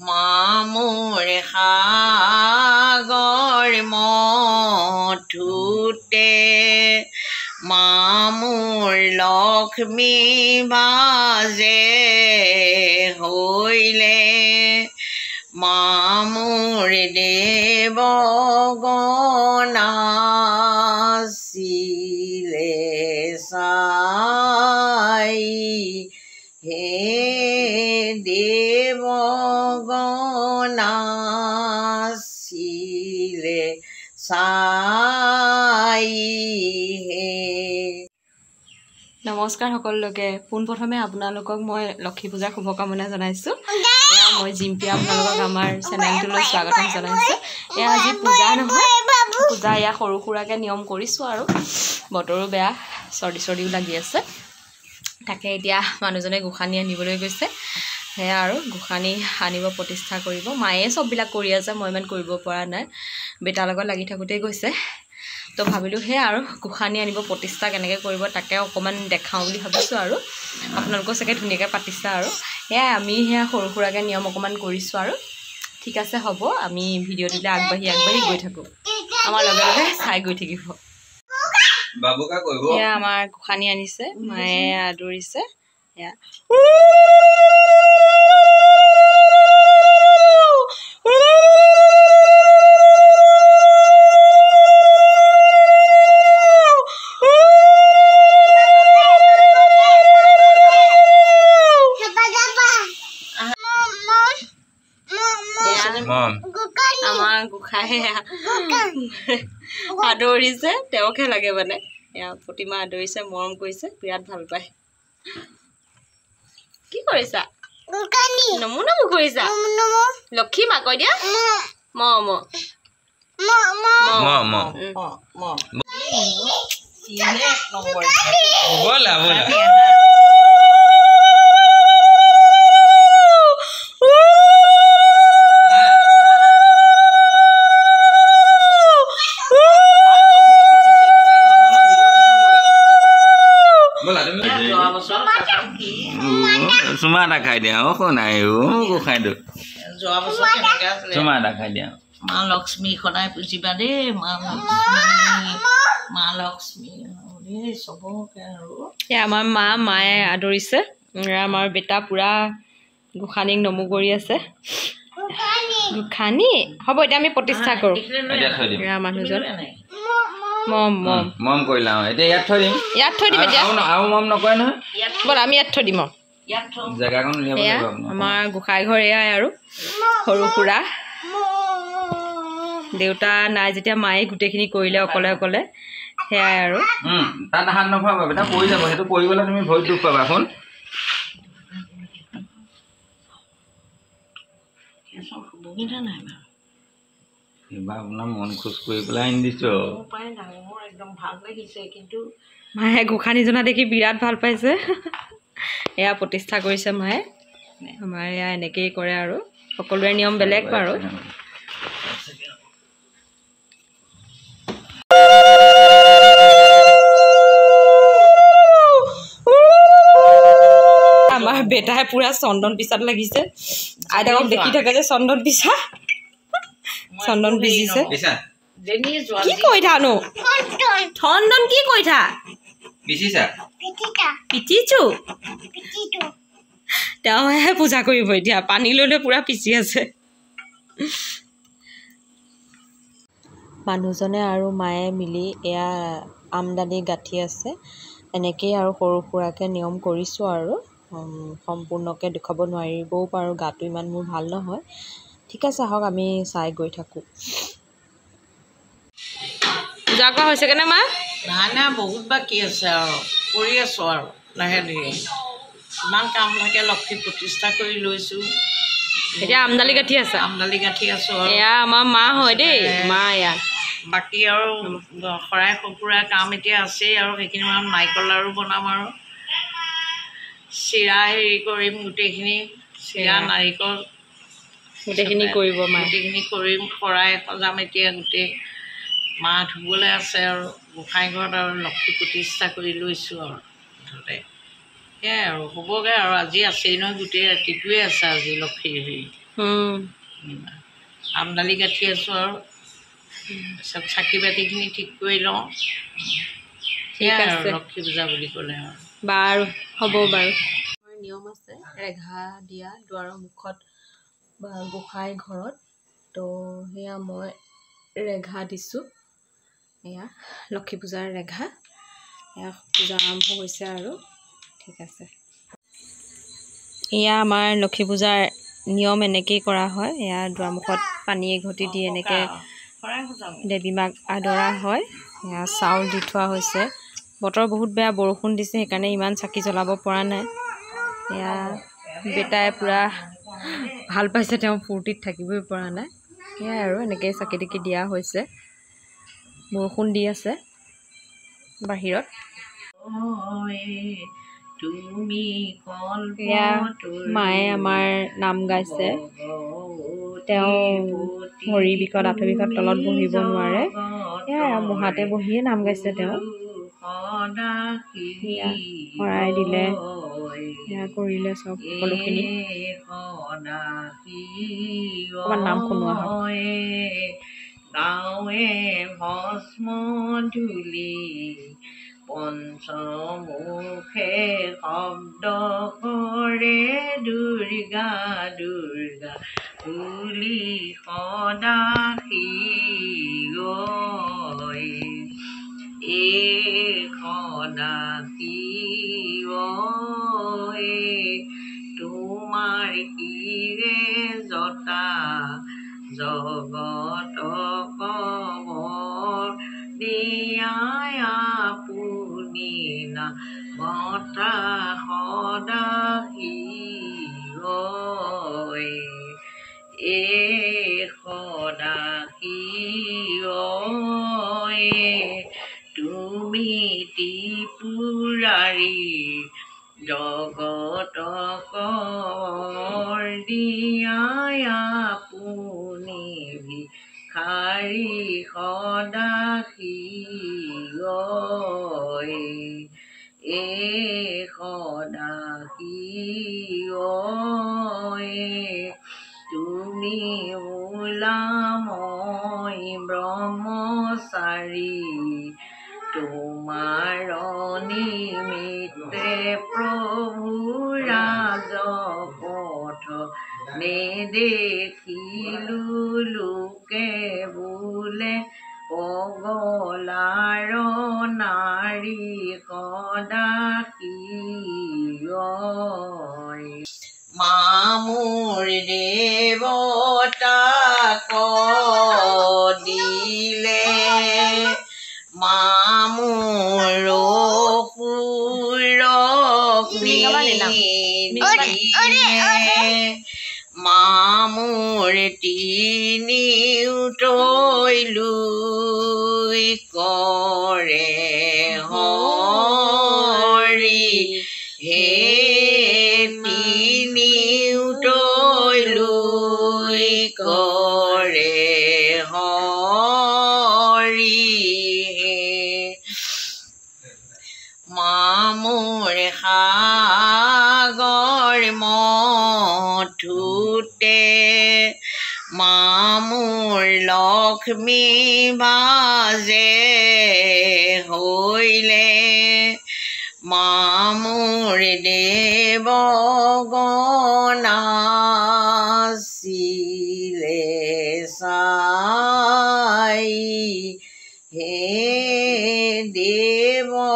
মামুৰ সাগৰ মথুতে মামুৰ লক্ষ্মী বাজে হৈলে মামুৰ দেৱগণাছিলে চাই হে দেৱগণাছিলে চাই হে। নমস্কাৰ সকলোকে। পোনপ্ৰথমে আপোনালোকক মই লক্ষী পূজাৰ শুভকামনা জনাইছোঁ। মই জিম্পিয়া আপোনালোকক আমাৰ চেনেলটোলৈ স্বাগতম জনাইছোঁ। এয়া আজি পূজা নহয়, পূজা এয়া সৰু সুৰাকৈ নিয়ম কৰিছোঁ আৰু বতৰো বেয়া, চৰ্দিও লাগি আছে। তাকে এতিয়া মানুহজনে গোসানী আনিবলৈ গৈছে, সেয়া আৰু গোসানী আনিব, প্ৰতিষ্ঠা কৰিব। মায়ে চববিলাক কৰি আছে, মই ইমান কৰিব পৰা নাই, বেটাৰ লগত লাগি থাকোঁতেই গৈছে। তো ভাবিলোঁ সেয়া আৰু গোসানী আনিব, প্ৰতিষ্ঠা কেনেকৈ কৰিব তাকে অকণমান দেখাওঁ বুলি ভাবিছোঁ। আৰু আপোনালোকেও চাগে ধুনীয়াকৈ পাতিছে আৰু সেয়াই আমি সেয়া সৰু সুৰাকৈ নিয়ম অকণমান কৰিছোঁ আৰু ঠিক আছে হ'ব। আমি ভিডিঅ'টোলৈ আগবাঢ়ি গৈ থাকোঁ, আমাৰ লগে লগে চাই গৈ থাকিব। সেয়া আমাৰ গোসানী আনিছে, মায়ে আদৰিছে। সেয়া আমাৰ গোসাঁই আদৰিছে, তেওঁকহে লাগে মানে। এয়া প্ৰতিমা আদৰিছে, মৰম কৰিছে, বিৰাট ভাল পায়। কি কৰিছা? নমু নমু কৰিছা? লক্ষী মাক কৈ দিয়া ম ম চুমা এটা খাই দিয়া। অ নাই গোসাঁই যোৱা বছৰ কেনেকৈ আছিলে? চুমা এটা খাই দিয়া। মা লক্ষ্মী সদায় পুজিবা দেই, মা লক্ষ্মী দেই চবকে। আৰু এয়া আমাৰ মায়ে আদৰিছে, আমাৰ বেটা পূৰা গোসানীক নমু কৰি আছে। গোসানী হ'ব, এতিয়া আমি প্ৰতিষ্ঠা কৰোঁ। মানুহজন মম কৰিলা, এতিয়া ইয়াত থৈ দিম। ইয়াত থৈ দিম এতিয়া, আৰু মম নকৰে নহয়। ব'ল আমি ইয়াত থৈ দিম। জেগাকণ এয়া আমাৰ গোসাঁই ঘৰ এয়াই আৰু সৰু সুৰা। দেউতা নাই যেতিয়া মায়ে গোটেইখিনি কৰিলে অকলে অকলে, সেয়াই আৰু। তাত হাত নখোৱাবা, বেটা পৰি যাব। সেইটো পৰি গ'লে তুমি ভৰিত দুখ পাবা। শুন এইবাৰ আপোনাৰ মন খোজ কৰি পেলাই আনি দিছো। একদম ভাল লাগিছে, কিন্তু মায়ে গোসানী জনা দেখি বিৰাট ভাল পাইছে। এয়া প্ৰতিষ্ঠা কৰিছে মায়ে। আমাৰ এয়া এনেকেই কৰে আৰু সকলোৰে নিয়ম বেলেগ বাৰু। আমাৰ বেটাই পুৰা চন্দন পিছাত লাগিছে। আইতাকক দেখি থাকে যে চন্দন পিছা, চন্দন পিচিছে। কি কৈ থানো চন্দন, কি কৈ থা পিচিছো? তেওঁহে পূজা কৰিব এতিয়া, পানী লৈ লৈ পুৰা পিচি আছে। মানুহজনে আৰু মায়ে মিলি এয়া আমদানি গাঁঠি আছে। এনেকেই আৰু সৰু সুৰাকৈ নিয়ম কৰিছোঁ আৰু সম্পূৰ্ণকৈ দেখুৱাব নোৱাৰিবও পাৰোঁ, গাটো ইমান মোৰ ভাল নহয়। ঠিক আছে আহক, আমি চাই গৈ থাকোঁ। পূজা কৰা হৈছে কেনে মা? নাই বহুত বাকী আছে আৰু কৰি আছোঁ আৰু লাহে ধীৰে। ইমান কাম থাকে, লক্ষী প্ৰতিষ্ঠা কৰি লৈছোঁ। এতিয়া আমদালি গাঁঠি আছে, আমদালি গাঁঠি আছোঁ। এয়া আমাৰ মা হয় দেই, মা এয়া। বাকী আৰু শৰাই সঁফুৰা কাম এতিয়া আছেই, আৰু সেইখিনি মই নাৰিকল লাৰু বনাম আৰু চিৰা হেৰি কৰিম, গোটেইখিনি চিৰা নাৰিকল গোটেইখিনি কৰিব মা, গোটেইখিনি কৰিম। শৰাই সজাম এতিয়া, গোটেই মা ধুবলৈ আছে আৰু গোসাঁই ঘৰত আৰু লক্ষী প্ৰতিষ্ঠা কৰি লৈছোঁ আৰু মুঠতে সেয়াই আৰু হ'বগৈ আৰু। আজি আছেই নহয়, গোটেই ৰাতিটোৱে আছে আজি লক্ষীৰ হেৰি। আমদালি গাঁঠি আছোঁ আৰু চব চাকি বাতিখিনি ঠিক কৰি লওঁ। ঠিক সেয়াই আৰু আছে লক্ষী পূজা বুলি ক'লে আৰু বাৰু হ'ব বাৰু আমাৰ নিয়ম আছে ৰেঘা দিয়া দুৱাৰৰ মুখত বা গোসাঁই ঘৰত তো সেয়া মই ৰেঘা দিছোঁ এয়া লক্ষী পূজাৰ ৰেঘা এয়া পূজা আৰম্ভ হৈছে আৰু ঠিক আছে এয়া আমাৰ লক্ষী পূজাৰ নিয়ম এনেকেই কৰা হয় এয়া দুৱাৰমুখত পানী এঘটি দি এনেকৈ দেৱী মাক আদৰা হয় এয়া চাউল দি থোৱা হৈছে বতৰ বহুত বেয়া বৰষুণ দিছে সেইকাৰণে ইমান চাকি জ্বলাব পৰা নাই এয়া বেটাই পূৰা ভাল পাইছে তেওঁ ফূৰ্তিত থাকিবই পৰা নাই সেয়াই আৰু এনেকৈ চাকি তাকি দিয়া হৈছে বৰষুণ দি আছে বাহিৰত এয়া মায়ে আমাৰ নাম গাইছে তেওঁ ভৰি বিষত আঁঠু বিষত তলত বহিব নোৱাৰে সেয়াই মহাতে বহিয়ে নাম গাইছে তেওঁ শৰাই দিলে সেয়া কৰিলে চব সকলোখিনি অকণমান নাম শুনোৱা হয় গাঁৱে ভস্ম ধূলি পঞ্চমুখে শব্দ কৰে দুৰ্গা দুৰ্গা বুলি সদা শিৱই সদা শিৱই তোমাৰ শিৰে জতা জগত কবৰ দিয়াই আপুনি নামতা সদা শিৱই সদা শিৱই তুমি ত্ৰিপুৰাৰী জগত কৰ দিয়াই আপুনি ভিখাৰী সদা শিৱই সদা শিৱই তুমি ওলাময় ব্ৰহ্মচাৰী তোমাৰ নিমিত্তে প্ৰভু ৰাজপথ নেদেখিলো লোকে বোলে পগলাৰ নাৰী সদা শিৱই মামুৰ দেৱতাক দিলে মামুৰ সুৰক মামুৰ তিনিও তৈলো কৰে হৰি হে তিনিও তৈলো কৰে হৰি মামুৰ সাগৰ মথুতে মামুৰ লক্ষ্মী বাজে হৈলে মামুৰ দেৱগণাছিলে চাই হে দেৱগণা